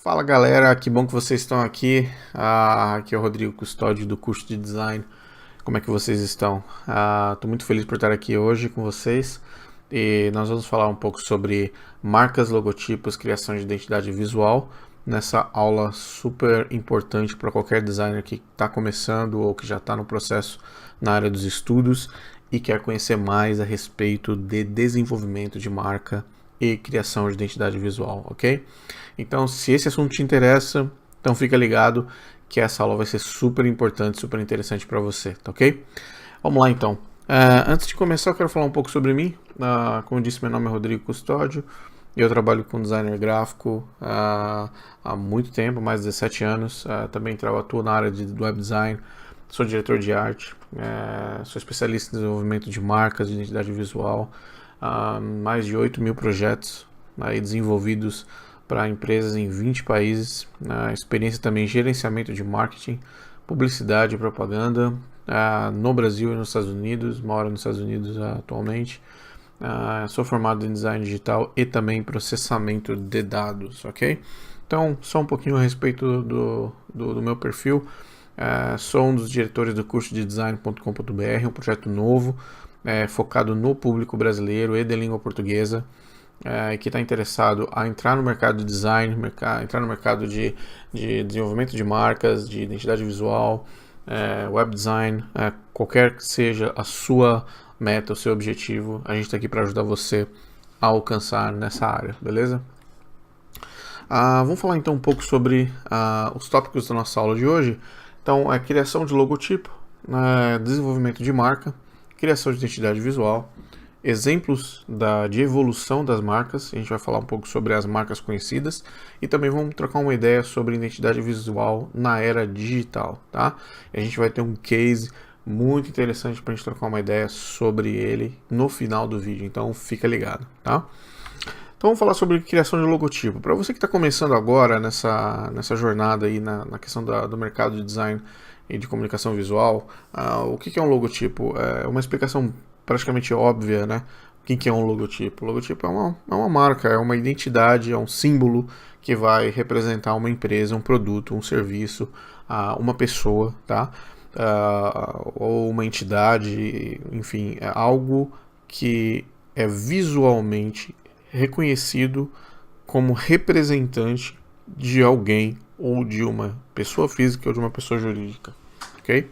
Fala galera, que bom que vocês estão aqui. Aqui é o Rodrigo Custódio do curso de design. Como é que vocês estão? Estou muito feliz por estar aqui hoje com vocês e nós vamos falar um pouco sobre marcas, logotipos, criação de identidade visual nessa aula super importante para qualquer designer que está começando ou que já está no processo na área dos estudos e quer conhecer mais a respeito de desenvolvimento de marca e criação de identidade visual, ok? Então, se esse assunto te interessa, então fica ligado que essa aula vai ser super importante, super interessante para você, tá ok? Vamos lá então. Antes de começar, eu quero falar um pouco sobre mim. Como eu disse, meu nome é Rodrigo Custódio e eu trabalho com designer gráfico há muito tempo, mais de 17 anos. Também atuo na área de web design, sou diretor de arte, sou especialista em desenvolvimento de marcas, de identidade visual. Mais de 8 mil projetos aí desenvolvidos para empresas em 20 países, experiência também em gerenciamento de marketing, publicidade e propaganda no Brasil e nos Estados Unidos, moro nos Estados Unidos atualmente. Sou formado em design digital e também em processamento de dados, ok? Então, só um pouquinho a respeito do meu perfil. Sou um dos diretores do curso de design.com.br, um projeto novo, focado no público brasileiro e de língua portuguesa, que está interessado a entrar no mercado de design, entrar no mercado de desenvolvimento de marcas, de identidade visual, web design, qualquer que seja a sua meta, o seu objetivo, a gente está aqui para ajudar você a alcançar nessa área, beleza? Vamos falar então um pouco sobre os tópicos da nossa aula de hoje. Então, a criação de logotipo, desenvolvimento de marca, criação de identidade visual, exemplos de evolução das marcas. A gente vai falar um pouco sobre as marcas conhecidas e também vamos trocar uma ideia sobre identidade visual na era digital, tá? A gente vai ter um case muito interessante para a gente trocar uma ideia sobre ele no final do vídeo, então fica ligado, tá? Então vamos falar sobre criação de logotipo. Para você que está começando agora nessa jornada aí na questão do mercado de design e de comunicação visual, o que é um logotipo? É uma explicação praticamente óbvia, né? O que é um logotipo? O logotipo é uma marca, é uma identidade, é um símbolo que vai representar uma empresa, um produto, um serviço, uma pessoa, tá? Ou uma entidade, enfim, é algo que é visualmente reconhecido como representante de alguém ou de uma pessoa física ou de uma pessoa jurídica, ok?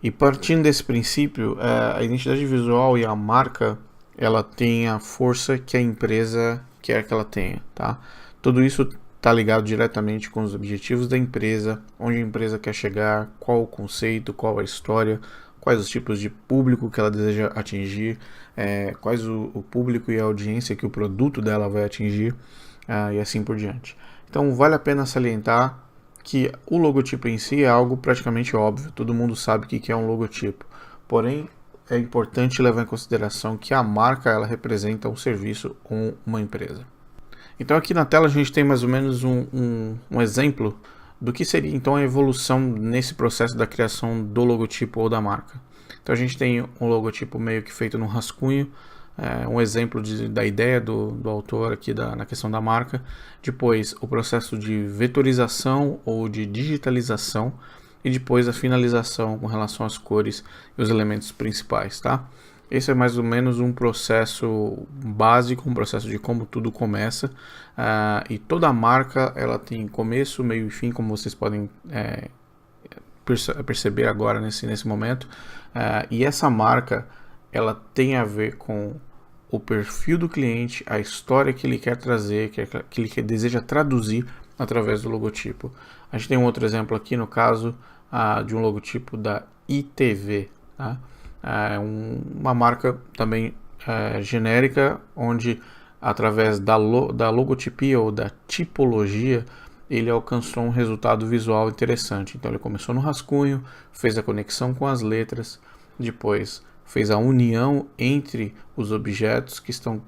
E partindo desse princípio, a identidade visual e a marca, ela tem a força que a empresa quer que ela tenha, tá? Tudo isso está ligado diretamente com os objetivos da empresa, onde a empresa quer chegar, qual o conceito, qual a história, quais os tipos de público que ela deseja atingir, quais o público e a audiência que o produto dela vai atingir, e assim por diante. Então vale a pena salientar que o logotipo em si é algo praticamente óbvio, todo mundo sabe o que é um logotipo, porém é importante levar em consideração que a marca ela representa um serviço ou uma empresa. Então aqui na tela a gente tem mais ou menos um exemplo do que seria então a evolução nesse processo da criação do logotipo ou da marca. Então a gente tem um logotipo meio que feito no rascunho, um exemplo da ideia do autor aqui na questão da marca. Depois o processo de vetorização ou de digitalização e depois a finalização com relação às cores e os elementos principais, tá? Esse é mais ou menos um processo básico, um processo de como tudo começa, e toda marca ela tem começo, meio e fim, como vocês podem perceber agora nesse momento, e essa marca ela tem a ver com o perfil do cliente, a história que ele quer trazer, que ele deseja traduzir através do logotipo. A gente tem um outro exemplo aqui no caso de um logotipo da ITV, tá? Uma marca também genérica, onde através da logotipia ou da tipologia ele alcançou um resultado visual interessante. Então ele começou no rascunho, fez a conexão com as letras, depois fez a união entre os objetos que estão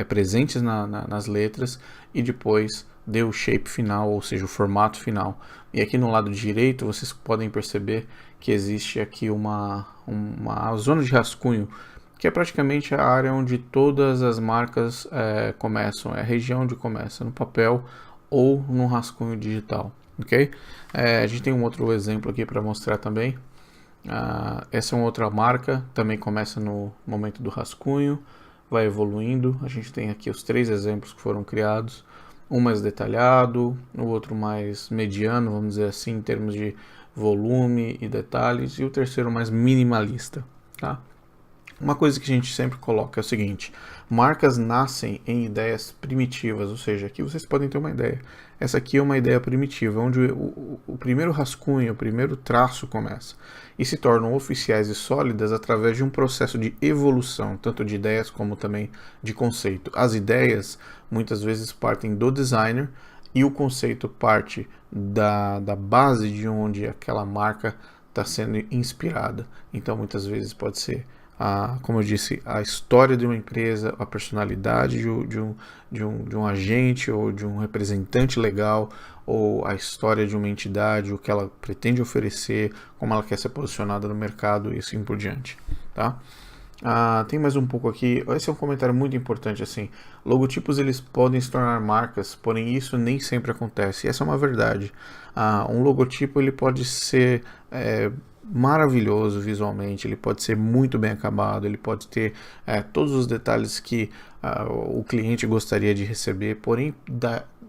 presentes nas letras e depois deu o shape final, ou seja, o formato final. E aqui no lado direito vocês podem perceber que existe aqui uma zona de rascunho, que é praticamente a área onde todas as marcas começam, é a região onde começa, no papel ou num rascunho digital, ok? A gente tem um outro exemplo aqui para mostrar também. Essa é uma outra marca, também começa no momento do rascunho, vai evoluindo. A gente tem aqui os 3 exemplos que foram criados, um mais detalhado, o outro mais mediano, vamos dizer assim, em termos de volume e detalhes, e o terceiro mais minimalista, tá? Uma coisa que a gente sempre coloca é o seguinte: marcas nascem em ideias primitivas, ou seja, aqui vocês podem ter uma ideia. Essa aqui é uma ideia primitiva, onde o primeiro rascunho, o primeiro traço começa, e se tornam oficiais e sólidas através de um processo de evolução, tanto de ideias como também de conceito. As ideias muitas vezes partem do designer, e o conceito parte da base de onde aquela marca está sendo inspirada. Então muitas vezes pode ser, como eu disse, a história de uma empresa, a personalidade de um agente ou de um representante legal, ou a história de uma entidade, o que ela pretende oferecer, como ela quer ser posicionada no mercado e assim por diante, tá? Tem mais um pouco aqui. Esse é um comentário muito importante, assim. Logotipos eles podem se tornar marcas, porém isso nem sempre acontece. E essa é uma verdade. Um logotipo ele pode ser maravilhoso visualmente, ele pode ser muito bem acabado, ele pode ter todos os detalhes que o cliente gostaria de receber, porém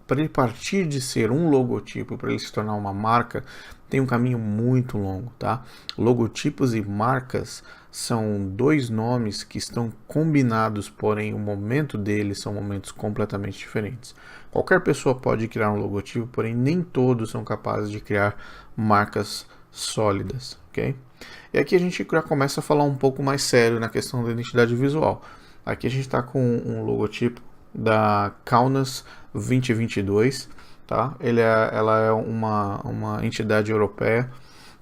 para ele partir de ser um logotipo, para ele se tornar uma marca, tem um caminho muito longo, tá? Logotipos e marcas são 2 nomes que estão combinados, porém o momento deles são momentos completamente diferentes. Qualquer pessoa pode criar um logotipo, porém nem todos são capazes de criar marcas sólidas, ok? E aqui a gente já começa a falar um pouco mais sério na questão da identidade visual. Aqui a gente está com um logotipo da Kaunas 2022, tá? Ela é uma entidade europeia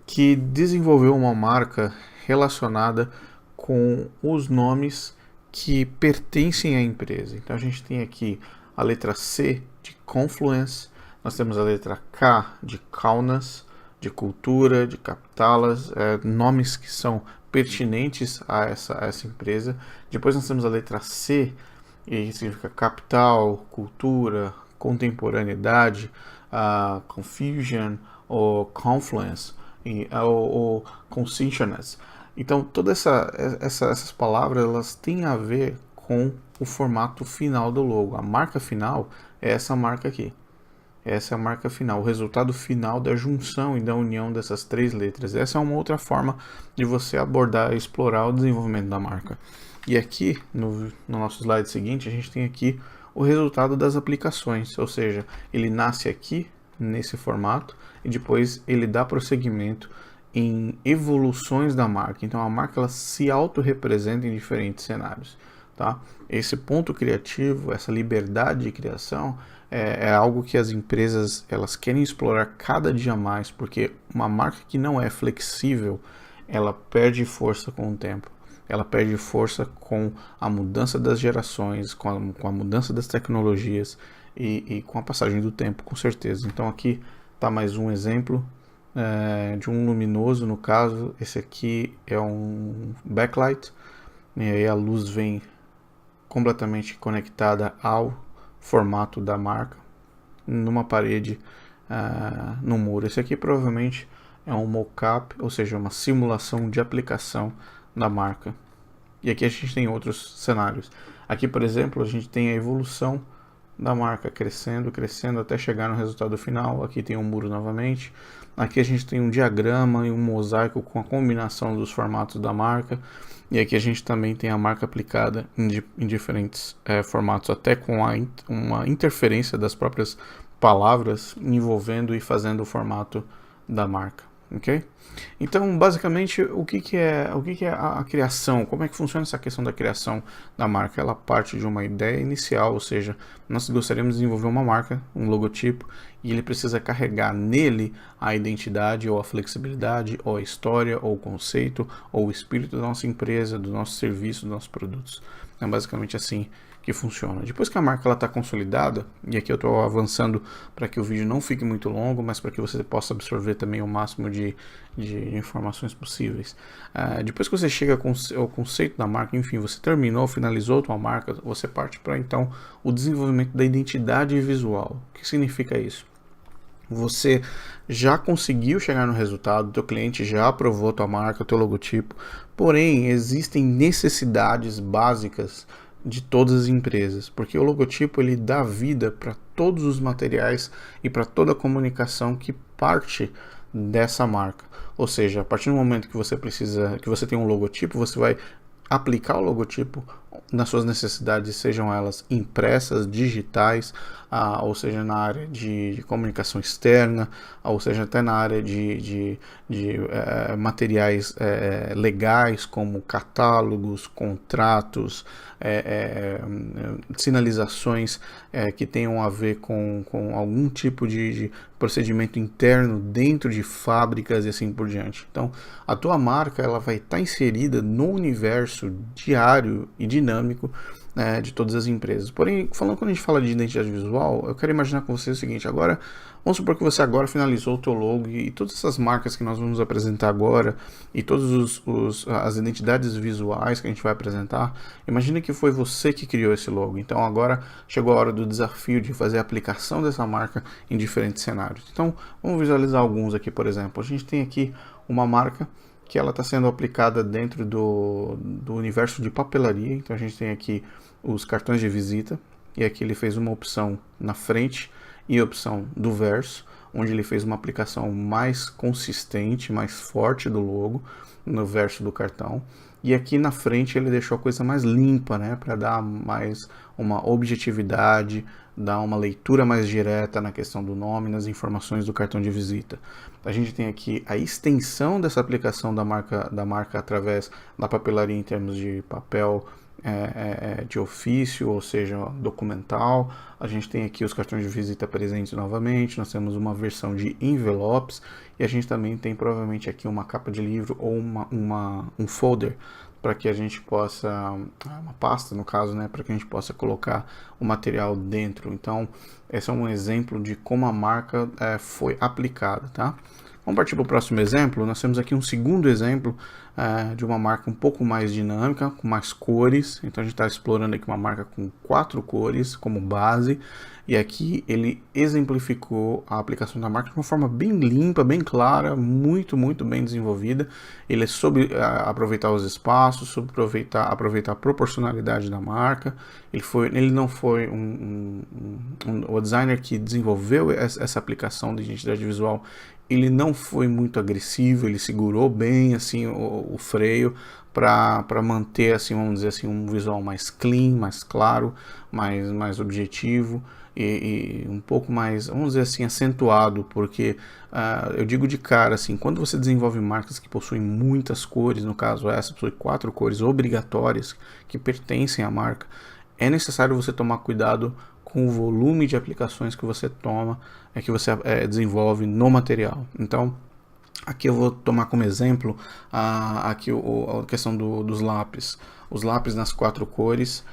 que desenvolveu uma marca relacionada com os nomes que pertencem à empresa. Então a gente tem aqui a letra C de Confluence, nós temos a letra K de Kaunas, de cultura, de captalas, nomes que são pertinentes a essa empresa. Depois nós temos a letra C, e significa capital, cultura, contemporaneidade, confusion ou confluence, ou consciousness. Então todas essas palavras elas têm a ver com o formato final do logo. A marca final é essa marca aqui. Essa é a marca final, o resultado final da junção e da união dessas 3 letras. Essa é uma outra forma de você abordar e explorar o desenvolvimento da marca. E aqui, no nosso slide seguinte, a gente tem aqui o resultado das aplicações, ou seja, ele nasce aqui, nesse formato, e depois ele dá prosseguimento em evoluções da marca. Então a marca ela se auto-representa em diferentes cenários, tá? Esse ponto criativo, essa liberdade de criação é algo que as empresas elas querem explorar cada dia mais, porque uma marca que não é flexível, ela perde força com o tempo. Ela perde força com a mudança das gerações, com a mudança das tecnologias e com a passagem do tempo, com certeza. Então aqui está mais um exemplo de um luminoso, no caso, esse aqui é um backlight, e aí a luz vem completamente conectada ao formato da marca, numa parede, no muro. Esse aqui provavelmente é um mockup, ou seja, uma simulação de aplicação da marca. E aqui a gente tem outros cenários. Aqui, por exemplo, a gente tem a evolução da marca crescendo, crescendo até chegar no resultado final. Aqui tem um muro novamente. Aqui a gente tem um diagrama e um mosaico com a combinação dos formatos da marca. E aqui a gente também tem a marca aplicada em diferentes formatos, até com uma interferência das próprias palavras envolvendo e fazendo o formato da marca. Ok? Então, basicamente, o que é a criação? Como é que funciona essa questão da criação da marca? Ela parte de uma ideia inicial, ou seja, nós gostaríamos de desenvolver uma marca, um logotipo, e ele precisa carregar nele a identidade, ou a flexibilidade, ou a história, ou o conceito, ou o espírito da nossa empresa, do nosso serviço, dos nossos produtos. É basicamente assim que funciona. Depois que a marca está consolidada, e aqui eu estou avançando para que o vídeo não fique muito longo, mas para que você possa absorver também o máximo de informações possíveis. Depois que você chega ao conceito da marca, enfim, você terminou, finalizou a tua marca, você parte para então o desenvolvimento da identidade visual. O que significa isso? Você já conseguiu chegar no resultado, teu cliente já aprovou tua marca, teu logotipo, porém existem necessidades básicas de todas as empresas, porque o logotipo ele dá vida para todos os materiais e para toda a comunicação que parte dessa marca. Ou seja, a partir do momento que você tem um logotipo, você vai aplicar o logotipo nas suas necessidades, sejam elas impressas, digitais, ou seja, na área de comunicação externa, ou seja, até na área de materiais legais, como catálogos, contratos, sinalizações que tenham a ver com algum tipo de procedimento interno dentro de fábricas e assim por diante. Então, a tua marca ela vai estar inserida no universo diário e dinâmico de todas as empresas. Porém, quando a gente fala de identidade visual, eu quero imaginar com você o seguinte: agora, vamos supor que você agora finalizou o teu logo e todas essas marcas que nós vamos apresentar agora e todas as identidades visuais que a gente vai apresentar, imagine que foi você que criou esse logo. Então agora chegou a hora do desafio de fazer a aplicação dessa marca em diferentes cenários. Então vamos visualizar alguns aqui. Por exemplo, a gente tem aqui uma marca que ela está sendo aplicada dentro do universo de papelaria. Então a gente tem aqui os cartões de visita, e aqui ele fez uma opção na frente e a opção do verso, onde ele fez uma aplicação mais consistente, mais forte do logo no verso do cartão. E aqui na frente ele deixou a coisa mais limpa, né, para dar mais uma objetividade, dar uma leitura mais direta na questão do nome, nas informações do cartão de visita. A gente tem aqui a extensão dessa aplicação da marca através da papelaria em termos de papel de ofício, ou seja, documental. A gente tem aqui os cartões de visita presentes novamente, nós temos uma versão de envelopes e a gente também tem provavelmente aqui uma capa de livro ou um folder para que a gente possa, uma pasta no caso, né, para que a gente possa colocar o material dentro. Então, esse é um exemplo de como a marca foi aplicada, tá? Vamos partir para o próximo exemplo. Nós temos aqui um segundo exemplo de uma marca um pouco mais dinâmica, com mais cores. Então a gente está explorando aqui uma marca com 4 cores como base. E aqui ele exemplificou a aplicação da marca de uma forma bem limpa, bem clara, muito bem desenvolvida. Ele é sobre aproveitar os espaços, sobre aproveitar a proporcionalidade da marca. Ele não foi o designer que desenvolveu essa aplicação de identidade visual. Ele não foi muito agressivo, ele segurou bem assim o freio para manter, assim, vamos dizer assim, um visual mais clean, mais claro, mais objetivo e um pouco mais, vamos dizer assim, acentuado, porque eu digo de cara, assim, quando você desenvolve marcas que possuem muitas cores, no caso essa possui 4 cores obrigatórias que pertencem à marca, é necessário você tomar cuidado com o volume de aplicações que você desenvolve no material. Então, aqui eu vou tomar como exemplo a questão dos lápis. Os lápis nas 4 cores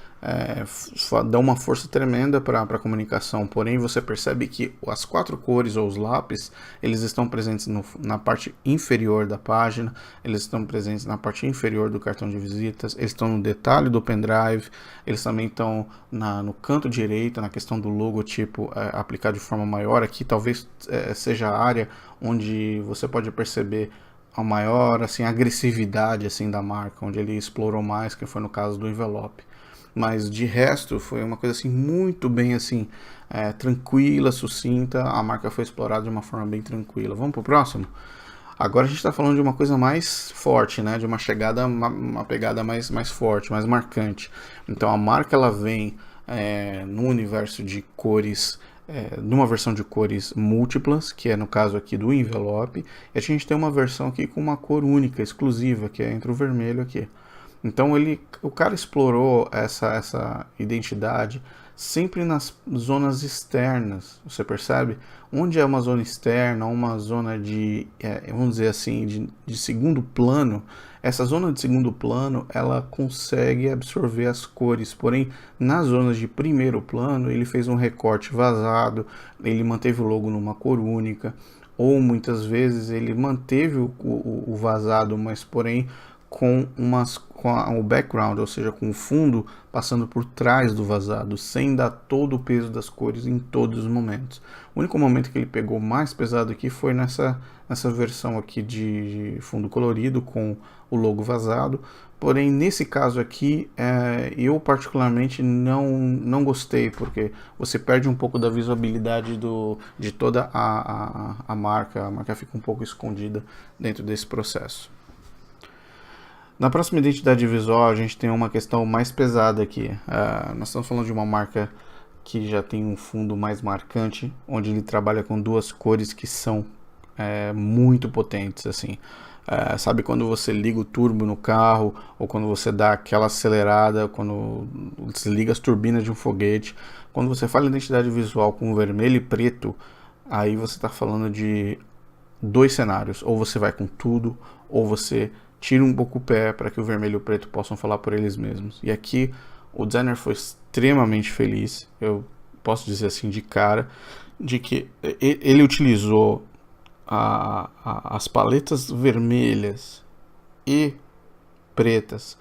dão uma força tremenda para a comunicação, porém você percebe que as 4 cores ou os lápis, eles estão presentes na parte inferior da página, eles estão presentes na parte inferior do cartão de visitas, eles estão no detalhe do pendrive, eles também estão no canto direito, na questão do logotipo aplicado de forma maior. Aqui talvez seja a área onde você pode perceber a maior assim, agressividade assim, da marca, onde ele explorou mais, que foi no caso do envelope. Mas de resto foi uma coisa assim muito bem assim tranquila, sucinta. A marca foi explorada de uma forma bem tranquila. Vamos para o próximo? Agora a gente está falando de uma coisa mais forte, né? De uma chegada, uma pegada mais forte, mais marcante. Então a marca ela vem no universo de cores, numa versão de cores múltiplas, que é no caso aqui do envelope. E a gente tem uma versão aqui com uma cor única, exclusiva, que é entre o vermelho aqui. Então o cara explorou essa identidade sempre nas zonas externas, você percebe? Onde é uma zona externa, uma zona de, vamos dizer assim, de segundo plano, essa zona de segundo plano, ela consegue absorver as cores, porém, nas zonas de primeiro plano, ele fez um recorte vazado, ele manteve o logo numa cor única, ou muitas vezes ele manteve o vazado, mas porém com o background, ou seja, com o fundo passando por trás do vazado, sem dar todo o peso das cores em todos os momentos. O único momento que ele pegou mais pesado aqui foi nessa versão aqui de fundo colorido com o logo vazado. Porém, nesse caso aqui, eu particularmente não gostei, porque você perde um pouco da visibilidade de toda a marca fica um pouco escondida dentro desse processo. Na próxima identidade visual, a gente tem uma questão mais pesada aqui. Nós estamos falando de uma marca que já tem um fundo mais marcante, onde ele trabalha com duas cores que são muito potentes, assim. Sabe quando você liga o turbo no carro, ou quando você dá aquela acelerada, quando você liga as turbinas de um foguete. Quando você fala em identidade visual com vermelho e preto, aí você está falando de dois cenários. Ou você vai com tudo, ou você tira um pouco o pé para que o vermelho e o preto possam falar por eles mesmos. E aqui o designer foi extremamente feliz, eu posso dizer assim de cara, de que ele utilizou as paletas vermelhas e pretas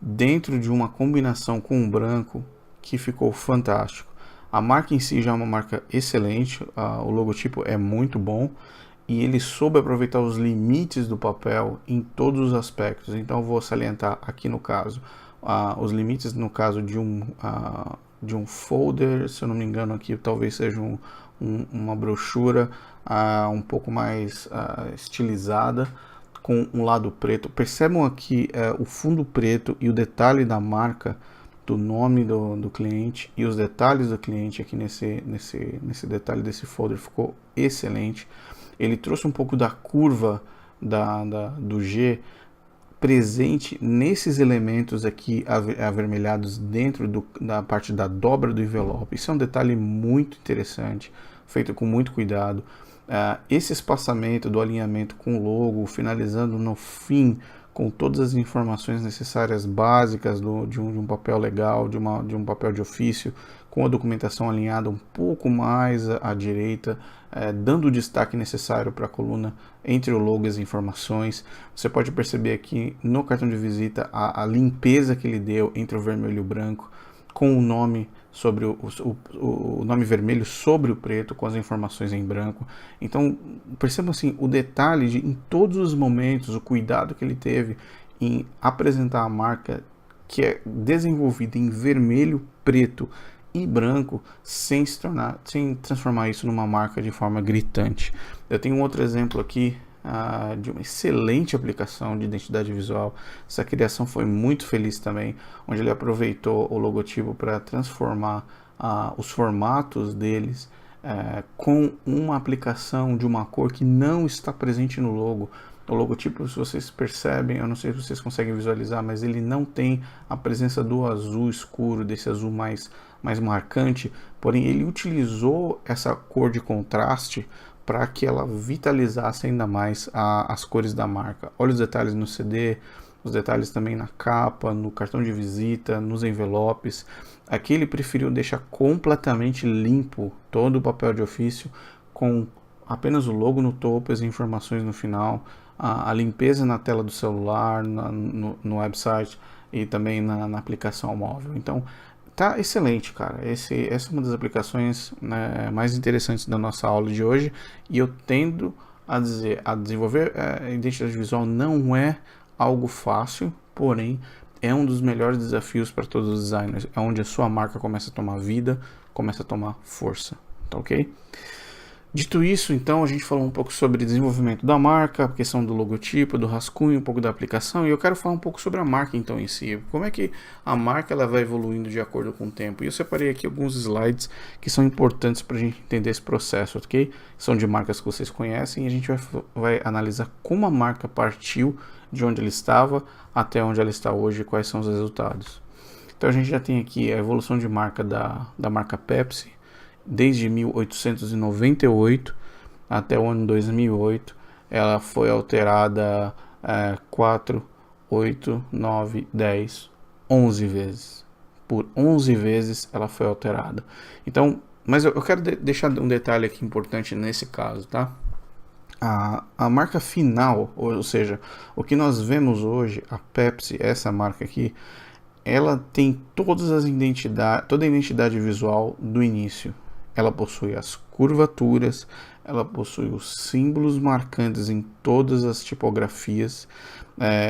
dentro de uma combinação com o branco que ficou fantástico. A marca em si já é uma marca excelente, o logotipo é muito bom, e ele soube aproveitar os limites do papel em todos os aspectos. Então eu vou salientar aqui no caso os limites no caso de um folder, se eu não me engano aqui talvez seja uma brochura um pouco mais estilizada com um lado preto. Percebam aqui o fundo preto e o detalhe da marca, do nome do cliente e os detalhes do cliente aqui nesse detalhe desse folder ficou excelente. Ele trouxe um pouco da curva do G presente nesses elementos aqui avermelhados dentro da parte da dobra do envelope. Isso é um detalhe muito interessante, feito com muito cuidado. Esse espaçamento do alinhamento com o logo, finalizando no fim com todas as informações necessárias básicas de um papel legal, de um papel de ofício, com a documentação alinhada um pouco mais à direita, dando o destaque necessário para a coluna entre o logo e as informações. Você pode perceber aqui no cartão de visita a limpeza que ele deu entre o vermelho e o branco, com o nome sobre o nome vermelho sobre o preto, com as informações em branco. Então percebam assim o detalhe em todos os momentos, o cuidado que ele teve em apresentar a marca que é desenvolvida em vermelho, preto e branco, sem transformar isso numa marca de forma gritante. Eu tenho um outro exemplo aqui de uma excelente aplicação de identidade visual. Essa criação foi muito feliz também, onde ele aproveitou o logotipo para transformar os formatos deles com uma aplicação de uma cor que não está presente no logo. O logotipo, se vocês percebem, eu não sei se vocês conseguem visualizar, mas ele não tem a presença do azul escuro, desse azul mais marcante, porém ele utilizou essa cor de contraste para que ela vitalizasse ainda mais as cores da marca. Olha os detalhes no CD, os detalhes também na capa, no cartão de visita, nos envelopes. Aqui ele preferiu deixar completamente limpo todo o papel de ofício, com apenas o logo no topo e as informações no final, a limpeza na tela do celular, no website e também na aplicação móvel. Então tá excelente, cara. Essa é uma das aplicações mais interessantes da nossa aula de hoje, e eu tendo a dizer, desenvolver identidade visual não é algo fácil, porém é um dos melhores desafios para todos os designers. É onde a sua marca começa a tomar vida, começa a tomar força, tá ok? Dito isso, então, a gente falou um pouco sobre desenvolvimento da marca, a questão do logotipo, do rascunho, um pouco da aplicação, e eu quero falar um pouco sobre a marca então em si. Como é que a marca ela vai evoluindo de acordo com o tempo? E eu separei aqui alguns slides que são importantes para a gente entender esse processo, ok? São de marcas que vocês conhecem, e a gente vai analisar como a marca partiu de onde ela estava até onde ela está hoje e quais são os resultados. Então a gente já tem aqui a evolução de marca da marca Pepsi, desde 1898 até o ano 2008, ela foi alterada 4, 8, 9, 10, 11 vezes. Por 11 vezes ela foi alterada. Então, mas eu quero deixar um detalhe aqui importante nesse caso, tá? A marca final, ou seja, o que nós vemos hoje, a Pepsi, essa marca aqui, ela tem toda a identidade visual do início. Ela possui as curvaturas, ela possui os símbolos marcantes em todas as tipografias,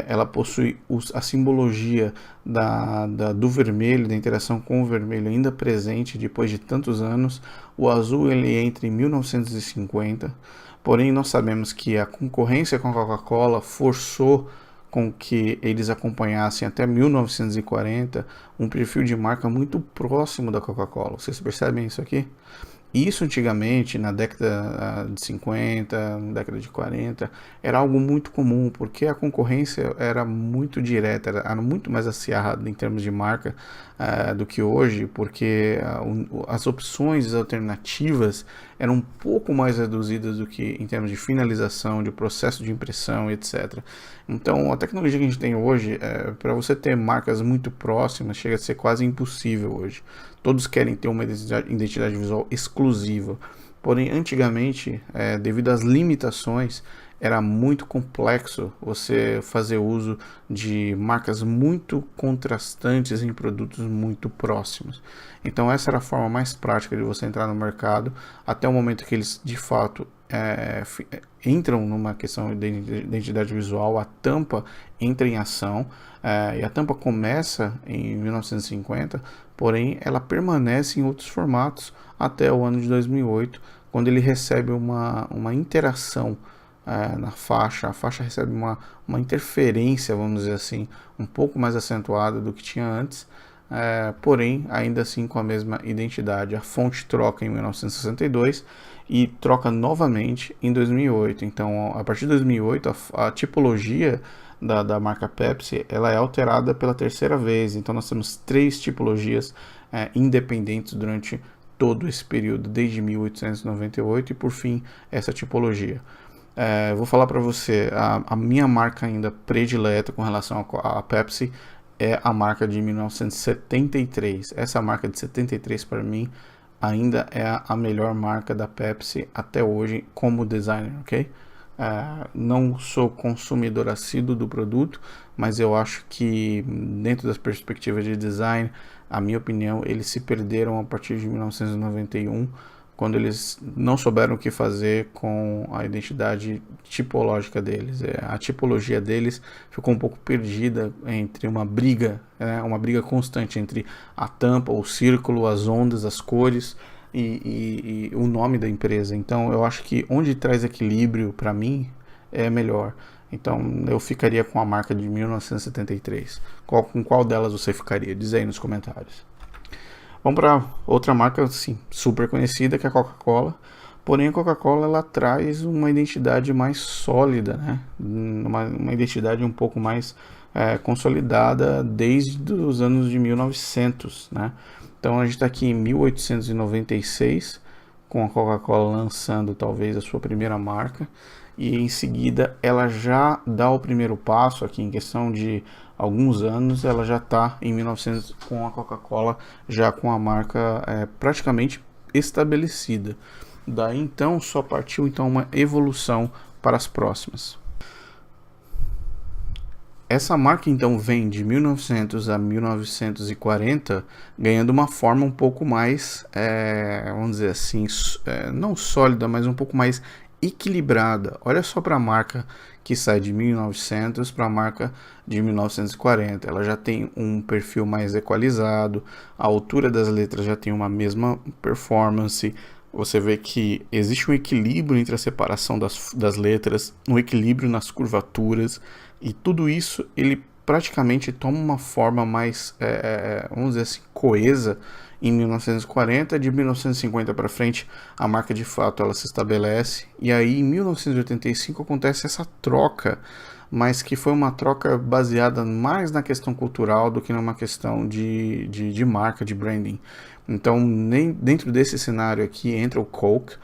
ela possui a simbologia do vermelho, da interação com o vermelho ainda presente depois de tantos anos. O azul ele entra em 1950, porém nós sabemos que a concorrência com a Coca-Cola forçou com que eles acompanhassem até 1940 um perfil de marca muito próximo da Coca-Cola. Vocês percebem isso aqui? Isso antigamente, na década de 50, na década de 40, era algo muito comum, porque a concorrência era muito direta, era muito mais acirrada em termos de marca do que hoje, porque as opções alternativas eram um pouco mais reduzidas do que em termos de finalização, de processo de impressão, etc. Então, a tecnologia que a gente tem hoje, para você ter marcas muito próximas, chega a ser quase impossível hoje. Todos querem ter uma identidade visual exclusiva. Porém, antigamente, devido às limitações, era muito complexo você fazer uso de marcas muito contrastantes em produtos muito próximos. Então, essa era a forma mais prática de você entrar no mercado, até o momento que eles, de fato, entram numa questão de identidade visual. A tampa entra em ação, e a tampa começa em 1950, porém ela permanece em outros formatos até o ano de 2008, quando ele recebe uma interação na faixa. A faixa recebe uma interferência, vamos dizer assim, um pouco mais acentuada do que tinha antes, porém ainda assim com a mesma identidade. A fonte troca em 1962 e troca novamente em 2008. Então, a partir de 2008, a tipologia da marca Pepsi ela é alterada pela terceira vez. Então, nós temos 3 tipologias independentes durante todo esse período, desde 1898 e, por fim, essa tipologia. Vou falar para você, a minha marca ainda predileta com relação à Pepsi é a marca de 1973. Essa marca de 73 para mim ainda é a melhor marca da Pepsi até hoje como designer, ok? Não sou consumidor assíduo do produto, mas eu acho que dentro das perspectivas de design, a minha opinião, eles se perderam a partir de 1991, quando eles não souberam o que fazer com a identidade tipológica deles. A tipologia deles ficou um pouco perdida entre uma briga constante entre a tampa, o círculo, as ondas, as cores e o nome da empresa. Então eu acho que onde traz equilíbrio para mim é melhor. Então eu ficaria com a marca de 1973. Com qual delas você ficaria? Diz aí nos comentários. Vamos para outra marca, sim, super conhecida, que é a Coca-Cola. Porém, a Coca-Cola ela traz uma identidade mais sólida, né? Uma identidade um pouco mais consolidada desde os anos de 1900, né? Então, a gente está aqui em 1896, com a Coca-Cola lançando talvez a sua primeira marca. E em seguida ela já dá o primeiro passo aqui em questão de alguns anos, ela já está em 1900 com a Coca-Cola, já com a marca praticamente estabelecida. Daí então só partiu então uma evolução para as próximas. Essa marca então vem de 1900 a 1940 ganhando uma forma um pouco mais, vamos dizer assim, não sólida, mas um pouco mais equilibrada. Olha só para a marca que sai de 1900 para a marca de 1940. Ela já tem um perfil mais equalizado, a altura das letras já tem uma mesma performance. Você vê que existe um equilíbrio entre a separação das letras, um equilíbrio nas curvaturas, e tudo isso ele praticamente toma uma forma mais, vamos dizer assim, coesa em 1940. De 1950 para frente, a marca de fato ela se estabelece, e aí em 1985 acontece essa troca mas que foi uma troca baseada mais na questão cultural do que numa questão de marca, de branding. Então, nem dentro desse cenário aqui entra o Coke,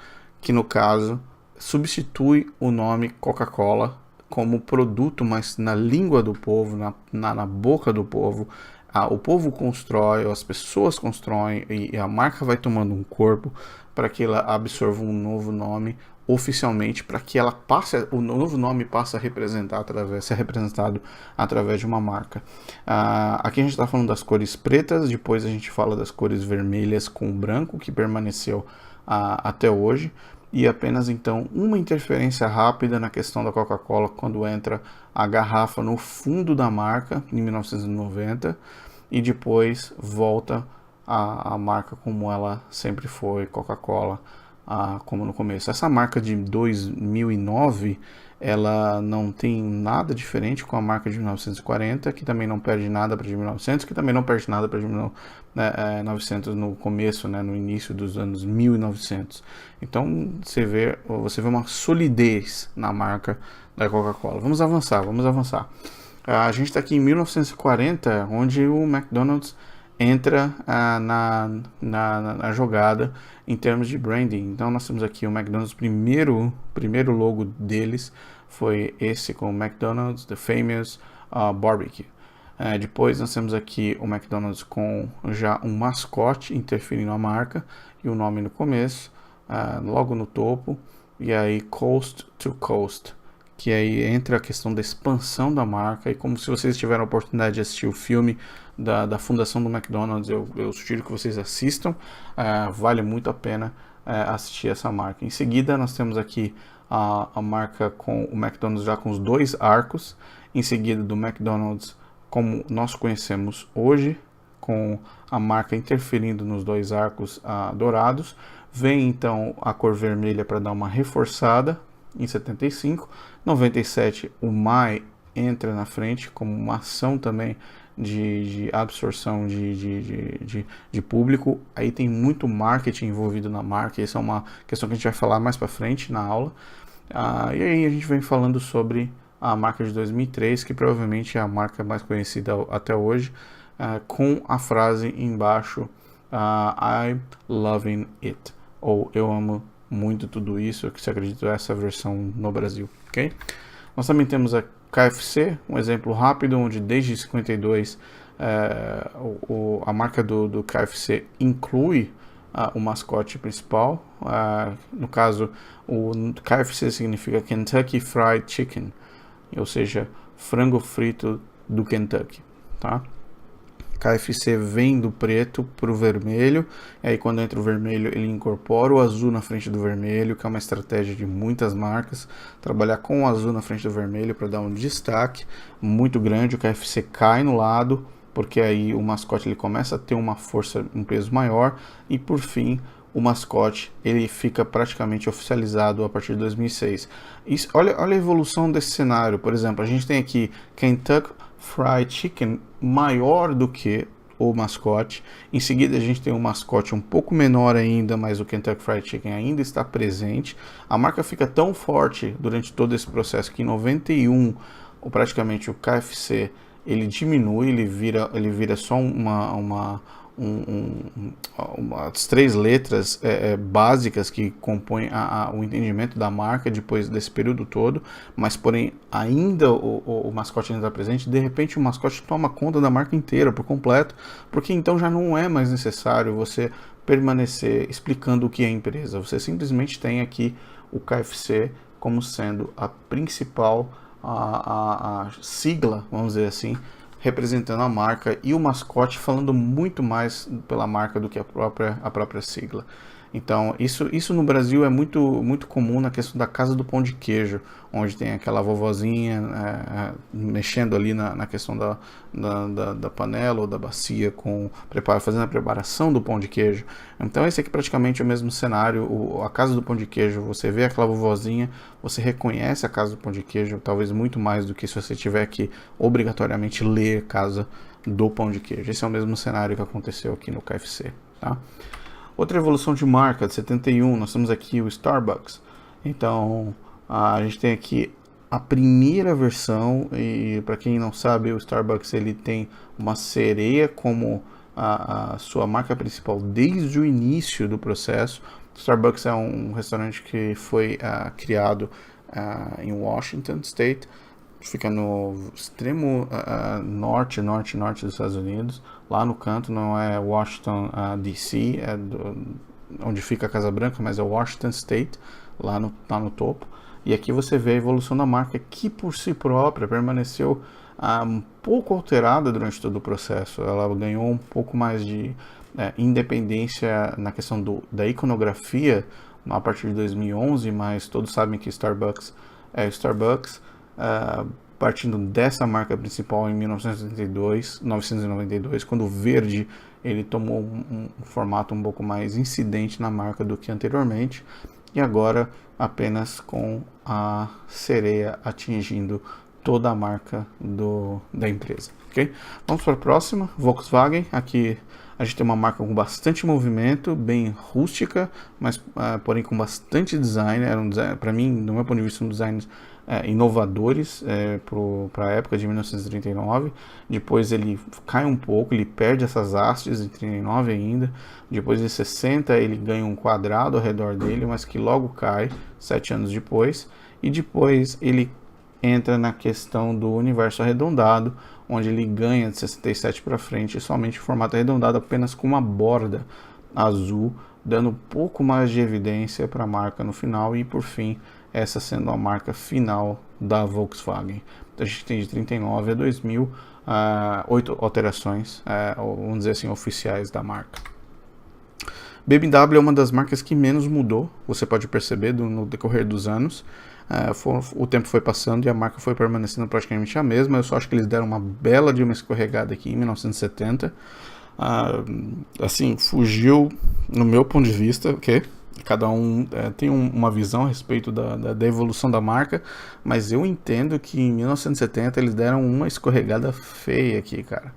que no caso substitui o nome Coca-Cola como produto, mas na língua do povo, na boca do povo. O povo constrói, as pessoas constroem e a marca vai tomando um corpo para que ela absorva um novo nome oficialmente, para que ela passe, o novo nome passe a representar ser representado através de uma marca. Aqui a gente está falando das cores pretas, depois a gente fala das cores vermelhas com branco, que permaneceu até hoje, e apenas então uma interferência rápida na questão da Coca-Cola quando entra a garrafa no fundo da marca em 1990 e depois volta a marca como ela sempre foi, Coca-Cola, como no começo. Essa marca de 2009 ela não tem nada diferente com a marca de 1940, que também não perde nada para de 1900, que também não perde nada para de 1900 no começo, né, no início dos anos 1900. Então você vê uma solidez na marca da Coca-Cola. Vamos avançar. A gente está aqui em 1940, onde o McDonald's entra na jogada em termos de branding. Então nós temos aqui o McDonald's, primeiro logo deles foi esse com o McDonald's The Famous Barbecue. Depois nós temos aqui o McDonald's com já um mascote interferindo a marca e o nome no começo, logo no topo, e aí Coast to Coast, que aí entra a questão da expansão da marca. E como se vocês tiveram a oportunidade de assistir o filme da fundação do McDonald's, eu sugiro que vocês assistam, vale muito a pena assistir essa marca. Em seguida nós temos aqui a marca com o McDonald's já com os dois arcos, em seguida do McDonald's como nós conhecemos hoje, com a marca interferindo nos dois arcos dourados. Vem então a cor vermelha para dar uma reforçada em 75. 97 o My entra na frente como uma ação também de absorção de público. Aí tem muito marketing envolvido na marca, essa é uma questão que a gente vai falar mais para frente na aula. E aí a gente vem falando sobre a marca de 2003, que provavelmente é a marca mais conhecida até hoje, com a frase embaixo, I'm loving it, ou eu amo muito tudo isso, que se acredita essa versão no Brasil, ok? Nós também temos a KFC, um exemplo rápido, onde desde 52 a marca do KFC inclui o mascote principal. No caso, o KFC significa Kentucky Fried Chicken, ou seja, frango frito do Kentucky, tá? KFC vem do preto para o vermelho, e aí quando entra o vermelho ele incorpora o azul na frente do vermelho, que é uma estratégia de muitas marcas, trabalhar com o azul na frente do vermelho para dar um destaque muito grande. O KFC cai no lado, porque aí o mascote ele começa a ter uma força, um peso maior, e por fim o mascote ele fica praticamente oficializado a partir de 2006. Olha a evolução desse cenário. Por exemplo, a gente tem aqui Kentucky Fried Chicken maior do que o mascote. Em seguida a gente tem um mascote um pouco menor ainda, mas o Kentucky Fried Chicken ainda está presente. A marca fica tão forte durante todo esse processo que em 91 praticamente o KFC ele diminui, ele vira só umas três letras básicas que compõem o entendimento da marca depois desse período todo, mas porém ainda o mascote ainda está presente. De repente o mascote toma conta da marca inteira por completo, porque então já não é mais necessário você permanecer explicando o que é a empresa, você simplesmente tem aqui o KFC como sendo a principal a sigla, vamos dizer assim, representando a marca, e o mascote falando muito mais pela marca do que a própria sigla. Então isso no Brasil é muito comum na questão da casa do pão de queijo, onde tem aquela vovozinha mexendo ali na questão da panela ou da bacia, fazendo a preparação do pão de queijo. Então esse aqui praticamente é o mesmo cenário. A casa do pão de queijo, você vê aquela vovozinha, você reconhece a casa do pão de queijo, talvez muito mais do que se você tiver que obrigatoriamente ler casa do pão de queijo. Esse é o mesmo cenário que aconteceu aqui no KFC, tá? Outra evolução de marca, de 71, nós temos aqui o Starbucks. Então, a gente tem aqui a primeira versão, e para quem não sabe, o Starbucks ele tem uma sereia como a sua marca principal desde o início do processo. O Starbucks é um restaurante que foi criado em Washington State, fica no extremo norte dos Estados Unidos, lá no canto, não é Washington DC, onde fica a Casa Branca, mas é Washington State, lá no topo. E aqui você vê a evolução da marca, que por si própria permaneceu um pouco alterada durante todo o processo. Ela ganhou um pouco mais de independência na questão da iconografia a partir de 2011, mas todos sabem que Starbucks é Starbucks. Partindo dessa marca principal em 1992, quando o verde ele tomou um formato um pouco mais incidente na marca do que anteriormente, e agora apenas com a sereia atingindo toda a marca da empresa. Okay? Vamos para a próxima, Volkswagen. Aqui a gente tem uma marca com bastante movimento, bem rústica, mas porém com bastante design. Era um design, para mim, do meu ponto de vista, um design inovadores para a época de 1939. Depois ele cai um pouco, ele perde essas hastes em 39 ainda. Depois de 60 ele ganha um quadrado ao redor dele, mas que logo cai 7 anos depois. E depois ele entra na questão do universo arredondado, onde ele ganha de 67 para frente somente em formato arredondado, apenas com uma borda azul, dando um pouco mais de evidência para a marca no final. E por fim, essa sendo a marca final da Volkswagen. Então, a gente tem de 39 a 2000, 8 alterações, vamos dizer assim, oficiais da marca. BMW é uma das marcas que menos mudou, você pode perceber no decorrer dos anos. O tempo foi passando e a marca foi permanecendo praticamente a mesma. Eu só acho que eles deram uma bela de uma escorregada aqui em 1970. Assim, fugiu, no meu ponto de vista, ok? Cada um tem uma visão a respeito da evolução da marca, mas eu entendo que em 1970 eles deram uma escorregada feia aqui, cara.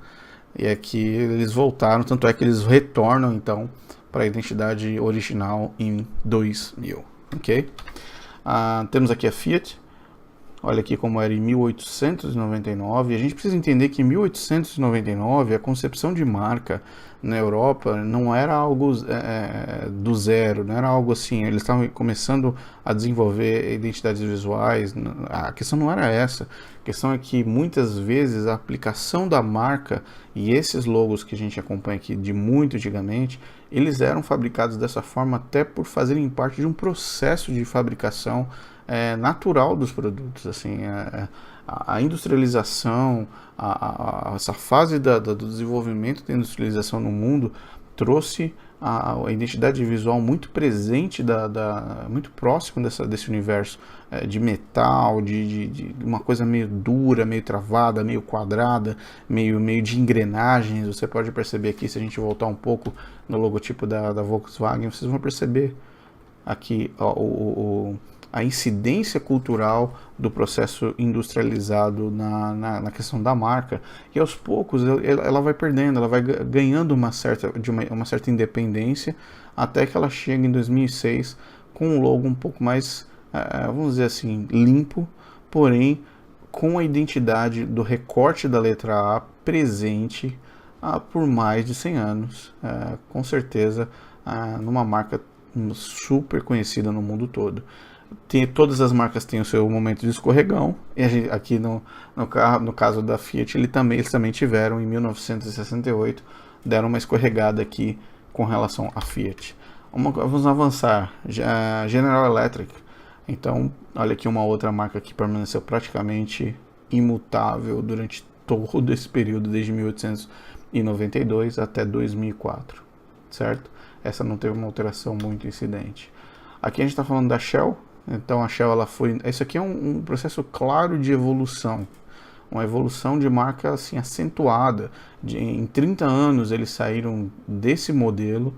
E aqui eles voltaram, tanto é que eles retornam então para a identidade original em 2000, ok? Temos aqui a Fiat. Olha aqui como era em 1899. A gente precisa entender que em 1899 a concepção de marca na Europa não era algo do zero, não era algo assim. Eles estavam começando a desenvolver identidades visuais. A questão não era essa. A questão é que muitas vezes a aplicação da marca e esses logos que a gente acompanha aqui de muito antigamente, eles eram fabricados dessa forma até por fazerem parte de um processo de fabricação natural dos produtos. Assim, a industrialização, essa fase do desenvolvimento da industrialização no mundo trouxe a identidade visual muito presente, muito próximo desse universo de metal, de uma coisa meio dura, meio travada, meio quadrada, meio de engrenagens. Você pode perceber aqui, se a gente voltar um pouco no logotipo da Volkswagen, vocês vão perceber aqui a incidência cultural do processo industrializado na questão da marca, e aos poucos ela vai perdendo, ela vai ganhando uma certa independência, até que ela chega em 2006 com um logo um pouco mais, vamos dizer assim, limpo, porém com a identidade do recorte da letra A presente por mais de 100 anos, com certeza numa marca super conhecida no mundo todo. Todas as marcas têm o seu momento de escorregão, e aqui no caso da Fiat eles também tiveram em 1968, deram uma escorregada aqui com relação à Fiat. Vamos avançar, General Electric. Então, olha aqui uma outra marca que permaneceu praticamente imutável durante todo esse período, desde 1892 até 2004, certo? Essa não teve uma alteração muito incidente. Aqui a gente está falando da Shell. Então a Shell, isso aqui é um processo claro de evolução, uma evolução de marca assim acentuada. Em 30 anos eles saíram desse modelo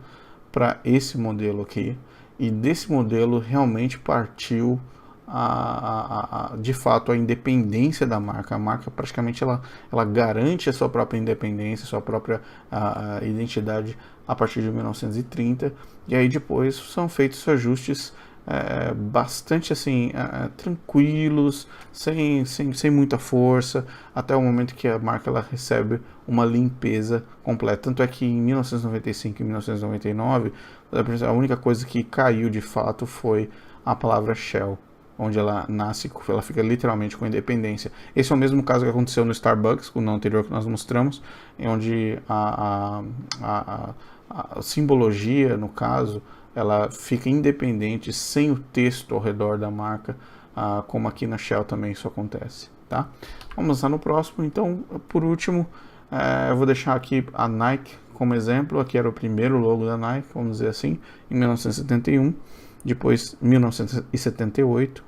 para esse modelo aqui, e desse modelo realmente partiu de fato a independência da marca. A marca praticamente ela garante a sua própria independência, a sua própria identidade a partir de 1930, e aí depois são feitos ajustes bastante assim, tranquilos, sem muita força, até o momento que a marca ela recebe uma limpeza completa. Tanto é que em 1995 e 1999, a única coisa que caiu de fato foi a palavra Shell, onde ela nasce, ela fica literalmente com independência. Esse é o mesmo caso que aconteceu no Starbucks, no anterior que nós mostramos, onde a simbologia, no caso, ela fica independente, sem o texto ao redor da marca, como aqui na Shell também isso acontece, tá? Vamos lá no próximo. Então, por último, eu vou deixar aqui a Nike como exemplo. Aqui era o primeiro logo da Nike, vamos dizer assim, em 1971. Depois, 1978,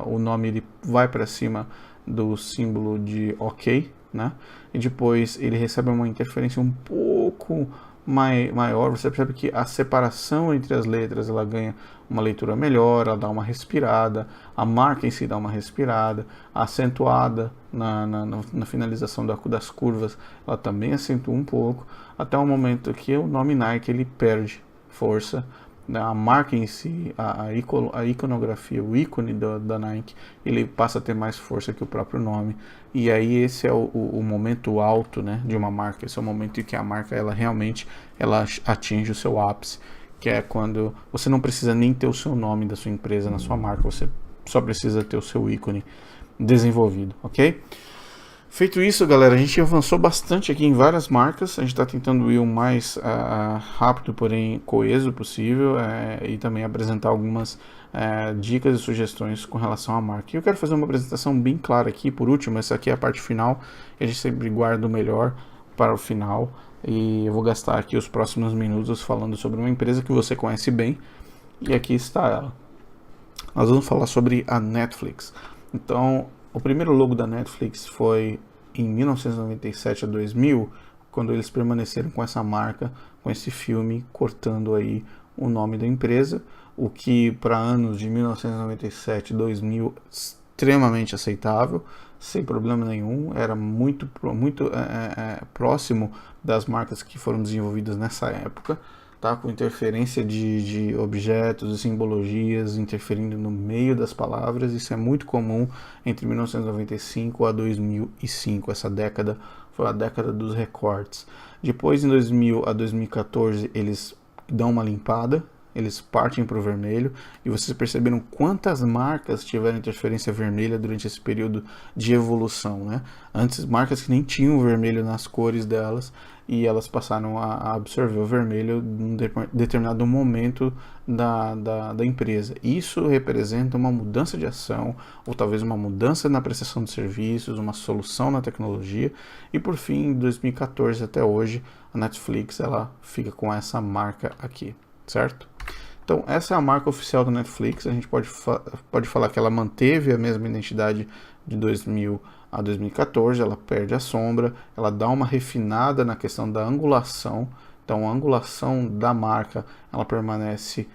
o nome ele vai para cima do símbolo de OK, né? E depois ele recebe uma interferência um pouco maior. Você percebe que a separação entre as letras ela ganha uma leitura melhor, ela dá uma respirada, a marca em si dá uma respirada, acentuada na finalização das curvas, ela também acentua um pouco, até o momento que o nome Nike ele perde força. A marca em si, a iconografia, o ícone da Nike, ele passa a ter mais força que o próprio nome. E aí esse é o momento alto, né, de uma marca. Esse é o momento em que a marca ela realmente atinge o seu ápice, que é quando você não precisa nem ter o seu nome da sua empresa na sua marca, você só precisa ter o seu ícone desenvolvido, ok? Feito isso, galera, a gente avançou bastante aqui em várias marcas. A gente está tentando ir o mais rápido, porém coeso possível, e também apresentar algumas dicas e sugestões com relação à marca. E eu quero fazer uma apresentação bem clara aqui. Por último, essa aqui é a parte final, a gente sempre guarda o melhor para o final. E eu vou gastar aqui os próximos minutos falando sobre uma empresa que você conhece bem. E aqui está ela. Nós vamos falar sobre a Netflix. Então, o primeiro logo da Netflix foi em 1997 a 2000, quando eles permaneceram com essa marca, com esse filme, cortando aí o nome da empresa, o que para anos de 1997 e 2000 extremamente aceitável, sem problema nenhum, era muito próximo das marcas que foram desenvolvidas nessa época. Tá, com interferência de objetos e simbologias interferindo no meio das palavras. Isso é muito comum entre 1995 a 2005. Essa década foi a década dos recortes. Depois, em 2000 a 2014, eles dão uma limpada, eles partem para o vermelho, e vocês perceberam quantas marcas tiveram interferência vermelha durante esse período de evolução, né? Antes, marcas que nem tinham vermelho nas cores delas, e elas passaram a absorver o vermelho em um determinado momento da empresa. Isso representa uma mudança de ação, ou talvez uma mudança na prestação de serviços, uma solução na tecnologia, e por fim, em 2014 até hoje, a Netflix ela fica com essa marca aqui, certo? Então, essa é a marca oficial da Netflix. A gente pode falar que ela manteve a mesma identidade de 2000 a 2014, ela perde a sombra, ela dá uma refinada na questão da angulação. Então, a angulação da marca, ela permanece